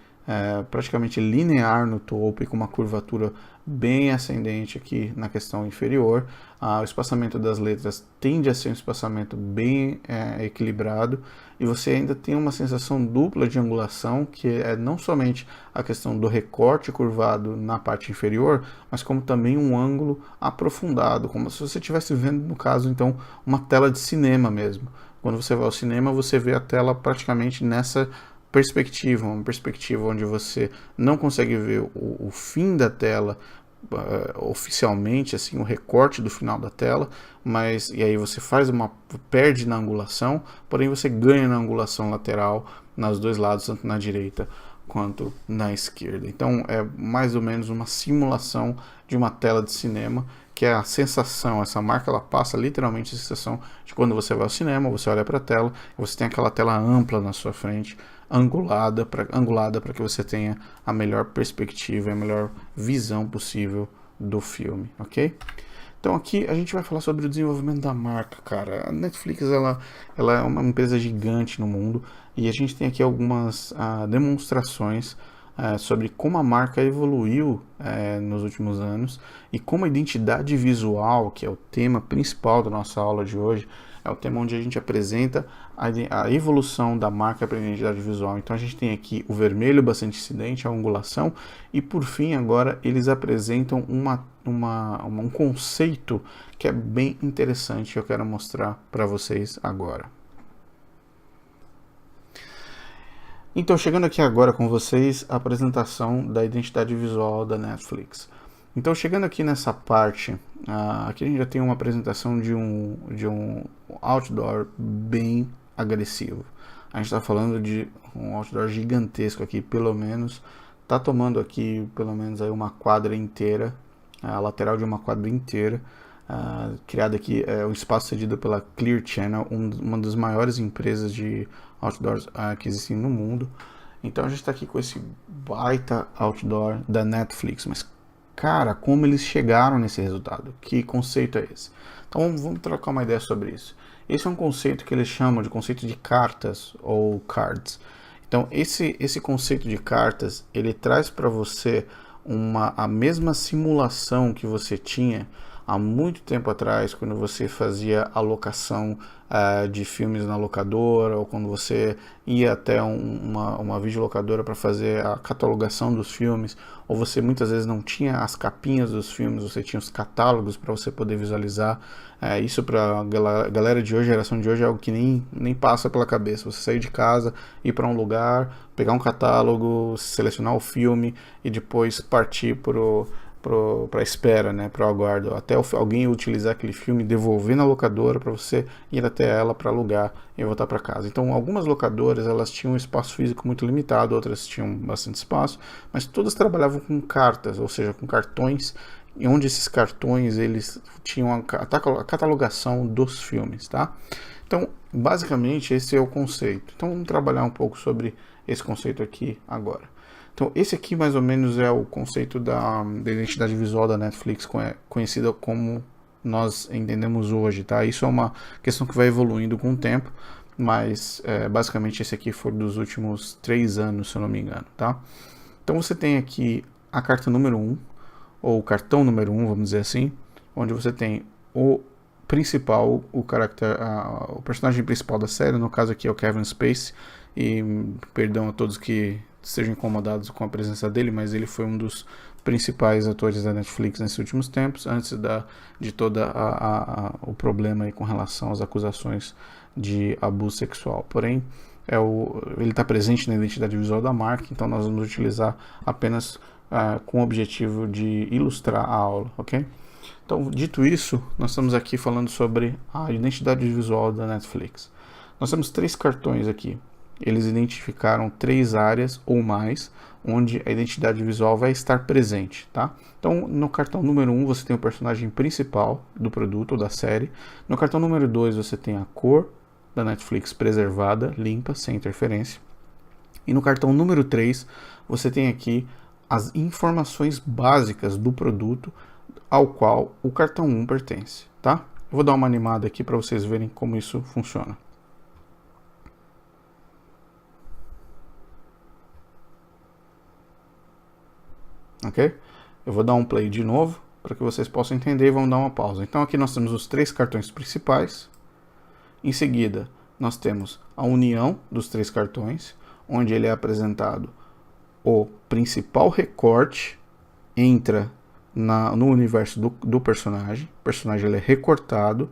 praticamente linear no topo e com uma curvatura bem ascendente aqui na questão inferior. O espaçamento das letras tende a ser um espaçamento bem equilibrado, e você ainda tem uma sensação dupla de angulação, que é não somente a questão do recorte curvado na parte inferior, mas como também um ângulo aprofundado, como se você estivesse vendo, no caso, então, uma tela de cinema mesmo. Quando você vai ao cinema, você vê a tela praticamente nessa perspectiva, uma perspectiva onde você não consegue ver o fim da tela oficialmente, assim, o recorte do final da tela, mas e aí você perde na angulação, porém você ganha na angulação lateral nos dois lados, tanto na direita quanto na esquerda. Então é mais ou menos uma simulação de uma tela de cinema, que é a sensação, essa marca ela passa literalmente a sensação de quando você vai ao cinema, você olha para a tela, você tem aquela tela ampla na sua frente, angulada para que você tenha a melhor perspectiva e a melhor visão possível do filme, ok? Então aqui a gente vai falar sobre o desenvolvimento da marca, cara. A Netflix ela é uma empresa gigante no mundo, e a gente tem aqui algumas demonstrações sobre como a marca evoluiu nos últimos anos e como a identidade visual, que é o tema principal da nossa aula de hoje, é o tema onde a gente apresenta a evolução da marca para a identidade visual. Então a gente tem aqui o vermelho bastante incidente, a angulação, e por fim agora eles apresentam um conceito que é bem interessante que eu quero mostrar para vocês agora. Então, chegando aqui agora com vocês, a apresentação da identidade visual da Netflix. Então, chegando aqui nessa parte, aqui a gente já tem uma apresentação de um outdoor bem agressivo. A gente está falando de um outdoor gigantesco aqui, pelo menos, está tomando aqui pelo menos aí uma quadra inteira, a lateral de uma quadra inteira. Criado aqui, o espaço cedido pela Clear Channel, uma das maiores empresas de outdoors que existem no mundo. Então a gente está aqui com esse baita outdoor da Netflix, mas cara, como eles chegaram nesse resultado? Que conceito é esse? Então vamos trocar uma ideia sobre isso. Esse é um conceito que eles chamam de conceito de cartas ou cards. Então esse conceito de cartas, ele traz para você a mesma simulação que você tinha há muito tempo atrás, quando você fazia a locação de filmes na locadora, ou quando você ia até uma videolocadora para fazer a catalogação dos filmes, ou você muitas vezes não tinha as capinhas dos filmes, você tinha os catálogos para você poder visualizar. Isso para a galera de hoje, a geração de hoje, é algo que nem passa pela cabeça. Você sair de casa, ir para um lugar, pegar um catálogo, selecionar o filme e depois partir para a espera, né, para o aguardo, até alguém utilizar aquele filme, devolver na locadora para você ir até ela para alugar e voltar para casa. Então, algumas locadoras elas tinham um espaço físico muito limitado, outras tinham bastante espaço, mas todas trabalhavam com cartas, ou seja, com cartões, e onde esses cartões eles tinham a catalogação dos filmes, tá? Então, basicamente esse é o conceito. Então, vamos trabalhar um pouco sobre esse conceito aqui agora. Então, esse aqui mais ou menos é o conceito da identidade visual da Netflix, conhecida como nós entendemos hoje, tá? Isso é uma questão que vai evoluindo com o tempo, mas basicamente esse aqui foi dos últimos 3 anos, se eu não me engano, tá? Então você tem aqui a carta número 1, ou o cartão número 1, vamos dizer assim, onde você tem o principal, o personagem principal da série, no caso aqui é o Kevin Spacey, e perdão a todos que estejam incomodados com a presença dele, mas ele foi um dos principais atores da Netflix nesses últimos tempos, antes de todo o problema aí com relação às acusações de abuso sexual. Porém, ele está presente na identidade visual da marca, então nós vamos utilizar apenas com o objetivo de ilustrar a aula, ok? Então, dito isso, nós estamos aqui falando sobre a identidade visual da Netflix. Nós temos 3 cartões aqui. Eles identificaram 3 áreas ou mais onde a identidade visual vai estar presente, tá? Então, no cartão número 1 você tem o personagem principal do produto ou da série. No cartão número 2 você tem a cor da Netflix preservada, limpa, sem interferência. E no cartão número 3 você tem aqui as informações básicas do produto ao qual o cartão 1 pertence, tá? Eu vou dar uma animada aqui para vocês verem como isso funciona. Ok? Eu vou dar um play de novo para que vocês possam entender e vamos dar uma pausa. Então aqui nós temos os 3 cartões principais. Em seguida, nós temos a união dos 3 cartões, onde ele é apresentado o principal recorte, entra no universo do personagem. O personagem ele é recortado,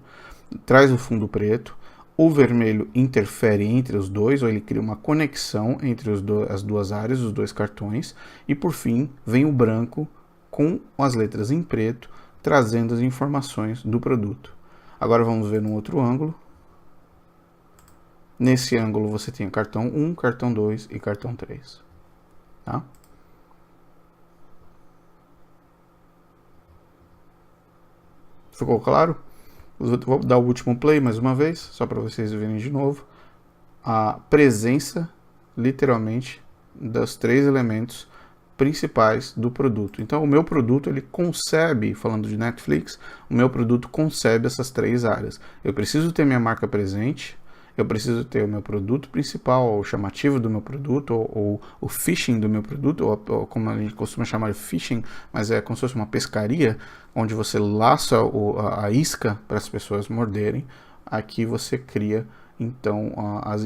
traz o fundo preto. O vermelho interfere entre os dois, ou ele cria uma conexão entre as duas áreas, os 2 cartões. E por fim, vem o branco com as letras em preto, trazendo as informações do produto. Agora vamos ver num outro ângulo. Nesse ângulo você tem o cartão 1, cartão 2 e cartão 3. Tá? Ficou claro? Vou dar o último play mais uma vez, só para vocês verem de novo. A presença, literalmente, dos 3 elementos principais do produto. Então, o meu produto, ele concebe, falando de Netflix, o meu produto concebe essas 3 áreas. Eu preciso ter minha marca presente, eu preciso ter o meu produto principal, o chamativo do meu produto, ou o phishing do meu produto, ou como a gente costuma chamar de phishing, mas é como se fosse uma pescaria, onde você laça a isca para as pessoas morderem. Aqui você cria, então,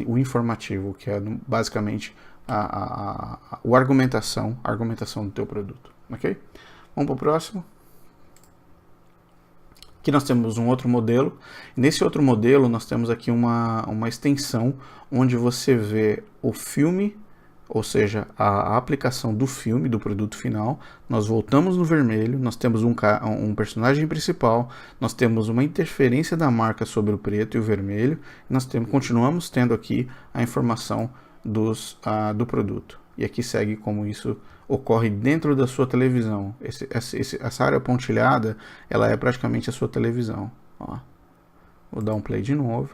o informativo, que é basicamente a argumentação do teu produto, ok? Vamos para o próximo. Aqui nós temos um outro modelo. Nesse outro modelo nós temos aqui uma extensão onde você vê o filme, ou seja, a aplicação do filme, do produto final. Nós voltamos no vermelho, nós temos um personagem principal, nós temos uma interferência da marca sobre o preto e o vermelho, e nós continuamos tendo aqui a informação do produto. E aqui segue como isso ocorre dentro da sua televisão. Essa área pontilhada, ela é praticamente a sua televisão. Ó. Vou dar um play de novo.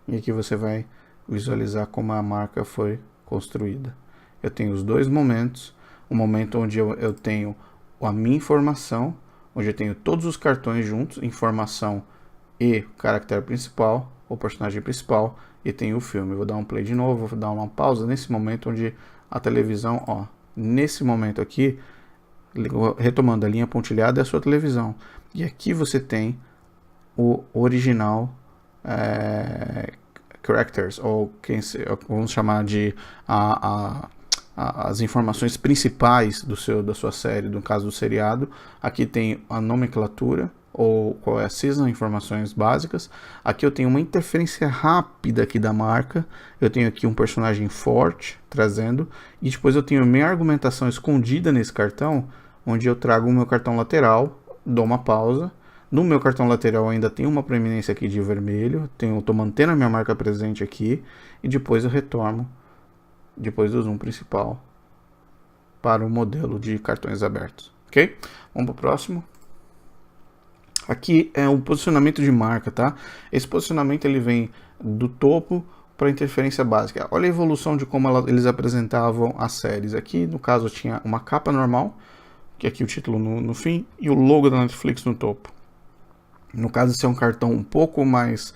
E aqui você vai visualizar como a marca foi construída. Eu tenho os dois momentos. O momento onde eu tenho a minha informação, onde eu tenho todos os cartões juntos, informação e caractere principal, ou personagem principal, e tem o filme. Vou dar um play de novo, vou dar uma pausa nesse momento onde a televisão, ó, nesse momento aqui, retomando a linha pontilhada, é a sua televisão. E aqui você tem o original characters, ou vamos chamar de as informações principais da sua série, no caso do seriado. Aqui tem a nomenclatura, ou qual é a season, informações básicas. Aqui eu tenho uma interferência rápida aqui da marca, eu tenho aqui um personagem forte trazendo, e depois eu tenho a minha argumentação escondida nesse cartão, onde eu trago o meu cartão lateral, dou uma pausa. No meu cartão lateral ainda tem uma proeminência aqui de vermelho, estou mantendo a minha marca presente aqui, e depois eu retorno, depois do zoom principal, para o modelo de cartões abertos, ok? Vamos para o próximo. Aqui é um posicionamento de marca, tá? Esse posicionamento ele vem do topo para a interferência básica. Olha a evolução de como eles apresentavam as séries. Aqui, no caso, tinha uma capa normal, que aqui o título no fim, e o logo da Netflix no topo. No caso, esse é um cartão um pouco mais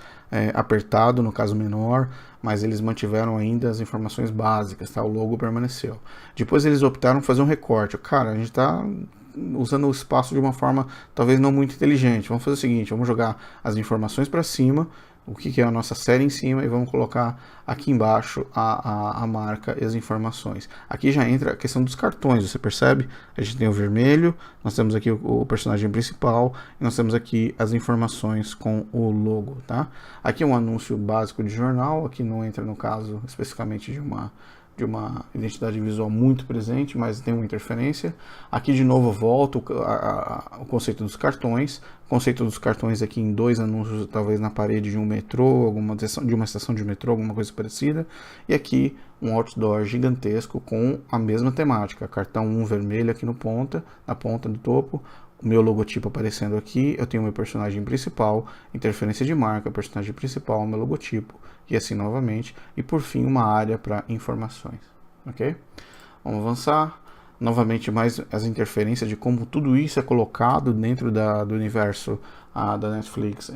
apertado, no caso menor, mas eles mantiveram ainda as informações básicas, tá? O logo permaneceu. Depois eles optaram por fazer um recorte. Cara, a gente está usando o espaço de uma forma talvez não muito inteligente. Vamos fazer o seguinte, vamos jogar as informações para cima, o que é a nossa série em cima, e vamos colocar aqui embaixo a marca e as informações. Aqui já entra a questão dos cartões, você percebe? A gente tem o vermelho, nós temos aqui o personagem principal, e nós temos aqui as informações com o logo, tá? Aqui é um anúncio básico de jornal, aqui não entra no caso especificamente de uma identidade visual muito presente, mas tem uma interferência. Aqui de novo volta o conceito dos cartões. O conceito dos cartões aqui em dois anúncios, talvez na parede de um metrô, de uma estação de metrô, alguma coisa parecida. E aqui um outdoor gigantesco com a mesma temática. Cartão 1 vermelho aqui na ponta do topo. O meu logotipo aparecendo aqui, eu tenho o meu personagem principal, interferência de marca, personagem principal, meu logotipo, e assim novamente, e por fim uma área para informações, ok? Vamos avançar, novamente mais as interferências de como tudo isso é colocado dentro do universo da Netflix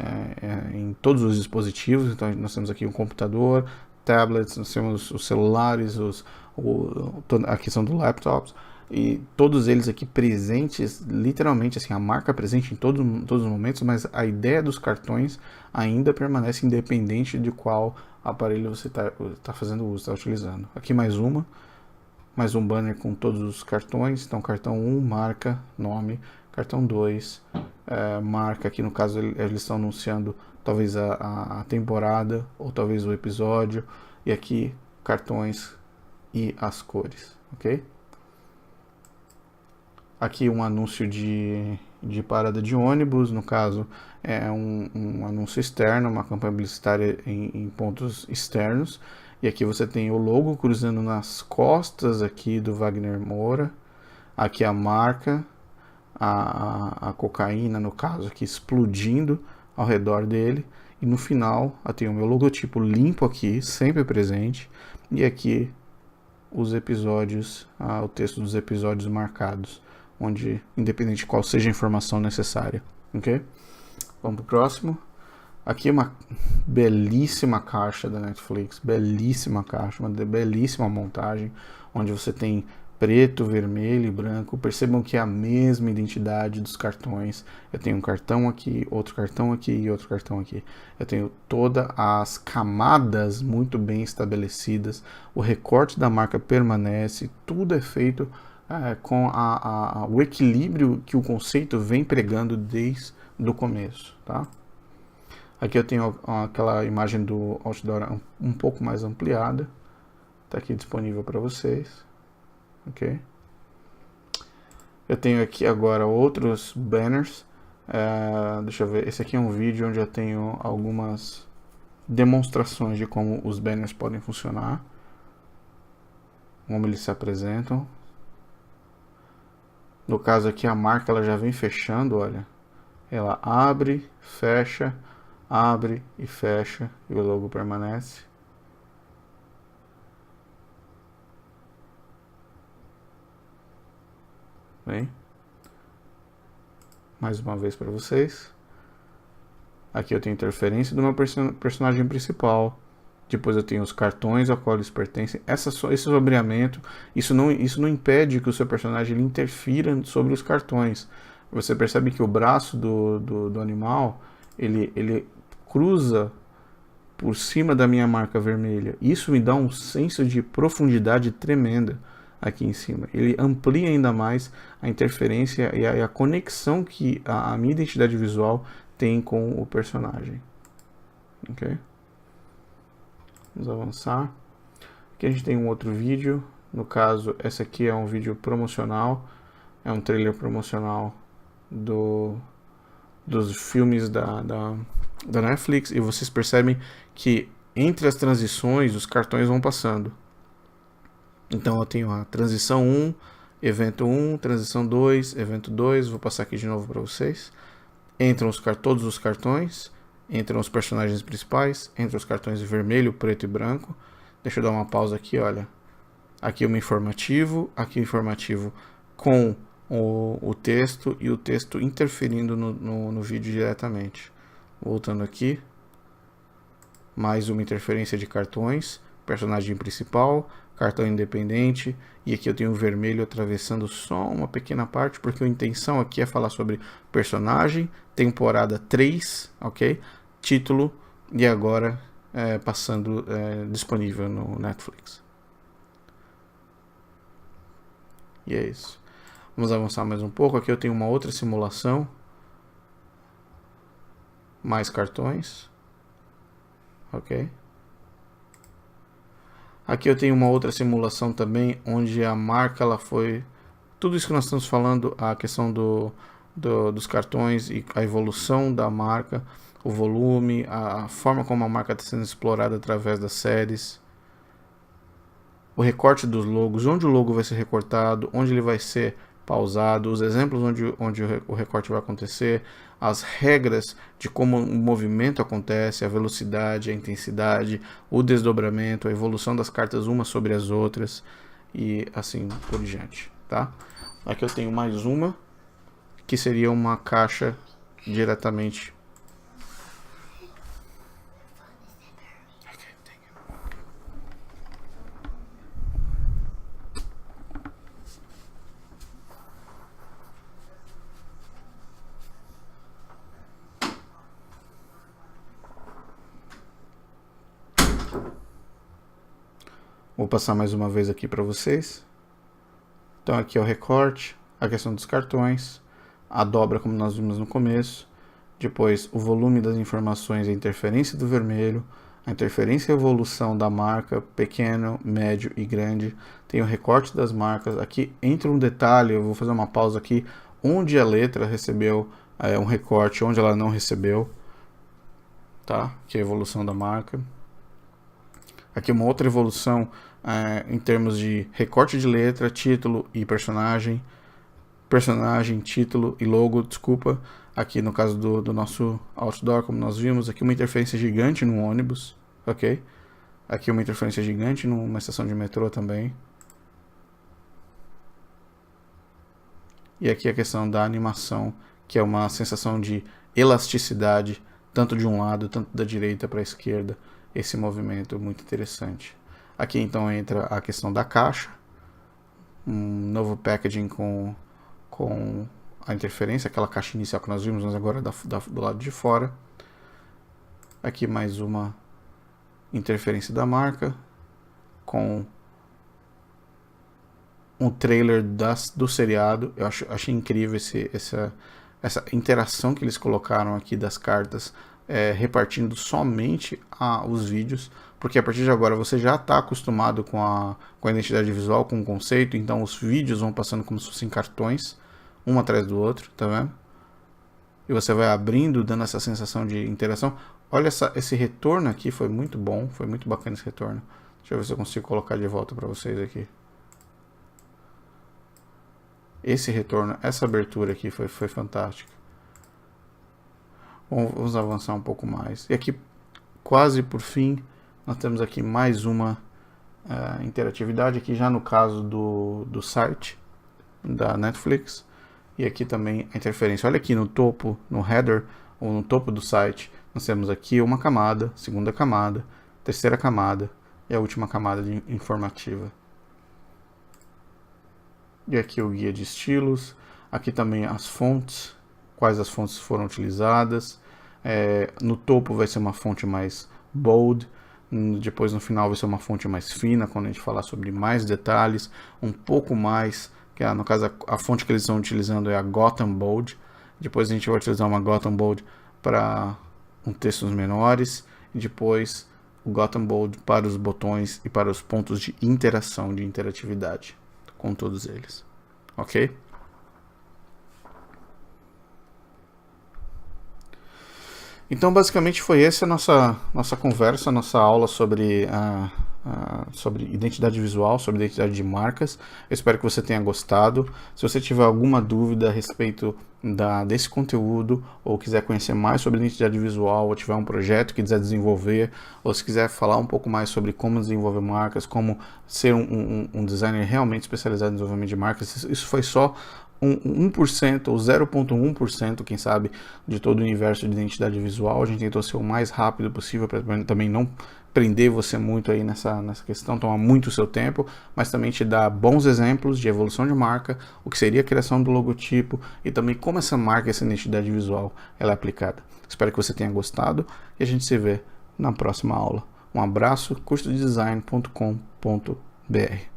em todos os dispositivos. Então nós temos aqui um computador, tablets, nós temos os celulares, a questão dos laptops, e todos eles aqui presentes, literalmente assim, a marca presente em todos os momentos, mas a ideia dos cartões ainda permanece independente de qual aparelho você está fazendo uso, está utilizando. Aqui mais um banner com todos os cartões. Então cartão 1, marca, nome, cartão 2, marca, aqui no caso eles estão anunciando talvez a temporada ou talvez o episódio, e aqui cartões e as cores, ok? Aqui um anúncio de parada de ônibus, no caso é um anúncio externo, uma campanha publicitária em pontos externos. E aqui você tem o logo cruzando nas costas aqui do Wagner Moura. Aqui a marca, a cocaína, no caso aqui, explodindo ao redor dele. E no final eu tenho o meu logotipo limpo aqui, sempre presente. E aqui os episódios, o texto dos episódios marcados, onde, independente de qual seja a informação necessária, ok? Vamos para o próximo. Aqui é uma belíssima caixa da Netflix, belíssima caixa, uma belíssima montagem, onde você tem preto, vermelho e branco. Percebam que é a mesma identidade dos cartões. Eu tenho um cartão aqui, outro cartão aqui e outro cartão aqui. Eu tenho todas as camadas muito bem estabelecidas. O recorte da marca permanece. Tudo é feito com o equilíbrio que o conceito vem pregando desde o começo, tá? Aqui eu tenho aquela imagem do outdoor um pouco mais ampliada. Está aqui disponível para vocês. Ok? Eu tenho aqui agora outros banners. Deixa eu ver. Esse aqui é um vídeo onde eu tenho algumas demonstrações de como os banners podem funcionar. Como eles se apresentam. No caso aqui a marca ela já vem fechando, olha. Ela abre, fecha, abre e fecha e o logo permanece. Bem, mais uma vez para vocês. Aqui eu tenho interferência do meu personagem principal. Depois eu tenho os cartões a qual eles pertencem. Esse sombreamento, isso não impede que o seu personagem ele interfira sobre os cartões. Você percebe que o braço do animal, ele cruza por cima da minha marca vermelha. Isso me dá um senso de profundidade tremenda aqui em cima. Ele amplia ainda mais a interferência e a conexão que a minha identidade visual tem com o personagem. Ok? Vamos avançar. Aqui a gente tem um outro vídeo. No caso, esse aqui é um vídeo promocional. É um trailer promocional dos filmes da Netflix. E vocês percebem que entre as transições, os cartões vão passando. Então eu tenho a transição 1, evento 1, transição 2, evento 2. Vou passar aqui de novo para vocês. Entram todos os cartões. Entram os personagens principais, entram os cartões de vermelho, preto e branco. Deixa eu dar uma pausa aqui, olha. Aqui um informativo, aqui um informativo com o texto e o texto interferindo no vídeo diretamente. Voltando aqui, mais uma interferência de cartões, personagem principal, cartão independente, e aqui eu tenho o vermelho atravessando só uma pequena parte, porque a intenção aqui é falar sobre personagem, temporada 3, ok? Título e agora passando disponível no Netflix. E é isso. Vamos avançar mais um pouco. Aqui eu tenho uma outra simulação. Mais cartões. Ok. Aqui eu tenho uma outra simulação também, onde a marca ela foi... Tudo isso que nós estamos falando, a questão dos cartões e a evolução da marca, o volume, a forma como a marca está sendo explorada através das séries, o recorte dos logos, onde o logo vai ser recortado, onde ele vai ser pausado, os exemplos onde o recorte vai acontecer, as regras de como o movimento acontece, a velocidade, a intensidade, o desdobramento, a evolução das cartas umas sobre as outras e assim por diante, tá? Aqui eu tenho mais uma, que seria uma caixa diretamente. Vou passar mais uma vez aqui para vocês. Então aqui é o recorte, a questão dos cartões, a dobra como nós vimos no começo, depois o volume das informações, a interferência do vermelho, a interferência e evolução da marca, pequeno, médio e grande, tem o recorte das marcas. Aqui entra um detalhe, eu vou fazer uma pausa aqui, onde a letra recebeu um recorte, onde ela não recebeu, tá? Que é a evolução da marca. Aqui uma outra evolução em termos de recorte de letra, título e personagem, título e logo, desculpa. Aqui no caso do nosso outdoor, como nós vimos, aqui uma interferência gigante no ônibus, ok? Aqui uma interferência gigante numa estação de metrô também. E aqui a questão da animação, que é uma sensação de elasticidade tanto de um lado, tanto da direita para a esquerda, esse movimento muito interessante. Aqui então entra a questão da caixa, um novo packaging com a interferência, aquela caixa inicial que nós vimos, mas agora do lado de fora. Aqui mais uma interferência da marca, com um trailer do seriado. Eu achei incrível essa interação que eles colocaram aqui das cartas, repartindo somente os vídeos, porque a partir de agora você já está acostumado com a identidade visual, com o conceito, então os vídeos vão passando como se fossem cartões, um atrás do outro, tá vendo? E você vai abrindo, dando essa sensação de interação. Olha esse retorno aqui, foi muito bom, foi muito bacana esse retorno. Deixa eu ver se eu consigo colocar de volta para vocês aqui. Esse retorno, essa abertura aqui foi fantástica. Vamos avançar um pouco mais. E aqui, quase por fim, nós temos aqui mais uma interatividade, aqui já no caso do site da Netflix. E aqui também a interferência. Olha aqui no topo, no header, ou no topo do site, nós temos aqui uma camada, segunda camada, terceira camada e a última camada informativa. E aqui o guia de estilos, aqui também as fontes, quais as fontes foram utilizadas. No topo vai ser uma fonte mais bold, depois no final vai ser uma fonte mais fina, quando a gente falar sobre mais detalhes, um pouco mais, que no caso a fonte que eles estão utilizando é a Gotham Bold. Depois a gente vai utilizar uma Gotham Bold para textos menores, e depois o Gotham Bold para os botões e para os pontos de interação, de interatividade com todos eles, ok? Então basicamente foi essa a nossa conversa, nossa aula sobre sobre identidade visual, sobre identidade de marcas. Eu espero que você tenha gostado. Se você tiver alguma dúvida a respeito desse conteúdo, ou quiser conhecer mais sobre identidade visual, ou tiver um projeto que quiser desenvolver, ou se quiser falar um pouco mais sobre como desenvolver marcas, como ser um designer realmente especializado em desenvolvimento de marcas, isso foi só 1% ou 0,1%, quem sabe, de todo o universo de identidade visual. A gente tentou ser o mais rápido possível para também não prender você muito aí nessa questão, tomar muito o seu tempo, mas também te dar bons exemplos de evolução de marca, o que seria a criação do logotipo e também como essa marca, essa identidade visual, ela é aplicada. Espero que você tenha gostado e a gente se vê na próxima aula. Um abraço, cursodesign.com.br.